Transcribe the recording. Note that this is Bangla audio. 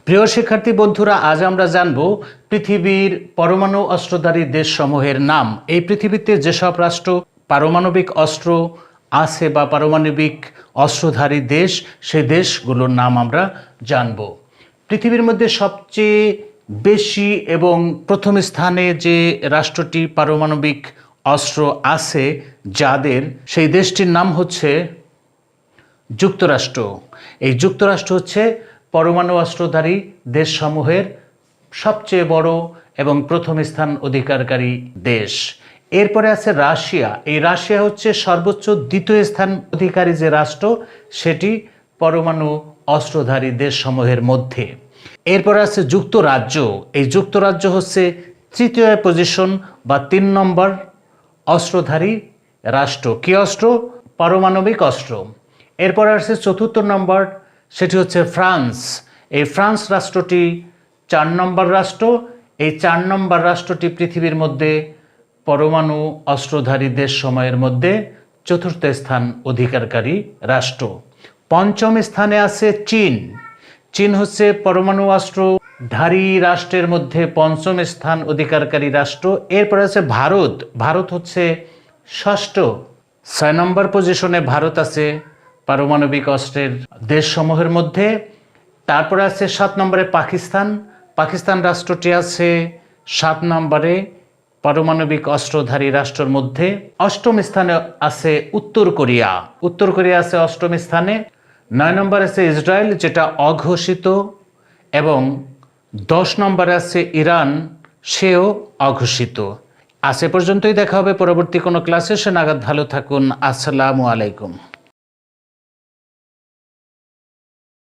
প্রিয় শিক্ষার্থী বন্ধুরা, আজ আমরা জানব পৃথিবীর পরমাণু অস্ত্রধারী দেশসমূহের নাম। এই পৃথিবীতে যেসব রাষ্ট্র পারমাণবিক অস্ত্র আছে বা পারমাণবিক অস্ত্রধারী দেশ, সেই দেশগুলোর নাম আমরা জানব। পৃথিবীর মধ্যে সবচেয়ে বেশি এবং প্রথম স্থানে যে রাষ্ট্রটি পারমাণবিক অস্ত্র আছে যাদের, সেই দেশটির নাম হচ্ছে যুক্তরাষ্ট্র। এই যুক্তরাষ্ট্র হচ্ছে পরমাণু অস্ত্রধারী দেশসমূহের সবচেয়ে বড় এবং প্রথম স্থান অধিকারকারী দেশ। এরপরে আছে রাশিয়া। এই রাশিয়া হচ্ছে সর্বোচ্চ দ্বিতীয় স্থান অধিকারী যে রাষ্ট্র, সেটি পরমাণু অস্ত্রধারী দেশসমূহের মধ্যে। এরপরে আছে যুক্তরাজ্য। এই যুক্তরাজ্য হচ্ছে তৃতীয় পজিশন বা ৩ নম্বর অস্ত্রধারী রাষ্ট্র। কি অস্ত্র? পারমাণবিক অস্ত্র। এরপর আসছে চতুর্থ নম্বর, সেটি হচ্ছে ফ্রান্স। এই ফ্রান্স রাষ্ট্রটি ৪ নম্বর রাষ্ট্র। এই ৪ নম্বর রাষ্ট্রটি পৃথিবীর মধ্যে পরমাণু অস্ত্রধারী দেশ সময়ের মধ্যে চতুর্থ স্থান অধিকারকারী রাষ্ট্র। পঞ্চম স্থানে আছে চীন। চীন হচ্ছে পরমাণু অস্ত্রধারী রাষ্ট্রের মধ্যে পঞ্চম স্থান অধিকারকারী রাষ্ট্র। এরপর আছে ভারত। ভারত হচ্ছে ষষ্ঠ। ৬ নম্বর পজিশনে ভারত আছে পারমাণবিক অস্ত্রের দেশসমূহের মধ্যে। তারপরে আছে ৭ নম্বরে পাকিস্তান। পাকিস্তান রাষ্ট্রটি আছে ৭ নম্বরে পারমাণবিক অস্ত্রধারী রাষ্ট্রের মধ্যে। অষ্টম স্থানে আছে উত্তর কোরিয়া। উত্তর কোরিয়া আছে অষ্টম স্থানে। ৯ নম্বরে আছে ইসরায়েল, যেটা অঘোষিত, এবং ১০ নম্বরে আছে ইরান, সেও অঘোষিত। আজ এ পর্যন্তই। দেখা হবে পরবর্তী কোনো ক্লাসে। সে নাগাদ ভালো থাকুন। আসসালামু আলাইকুম।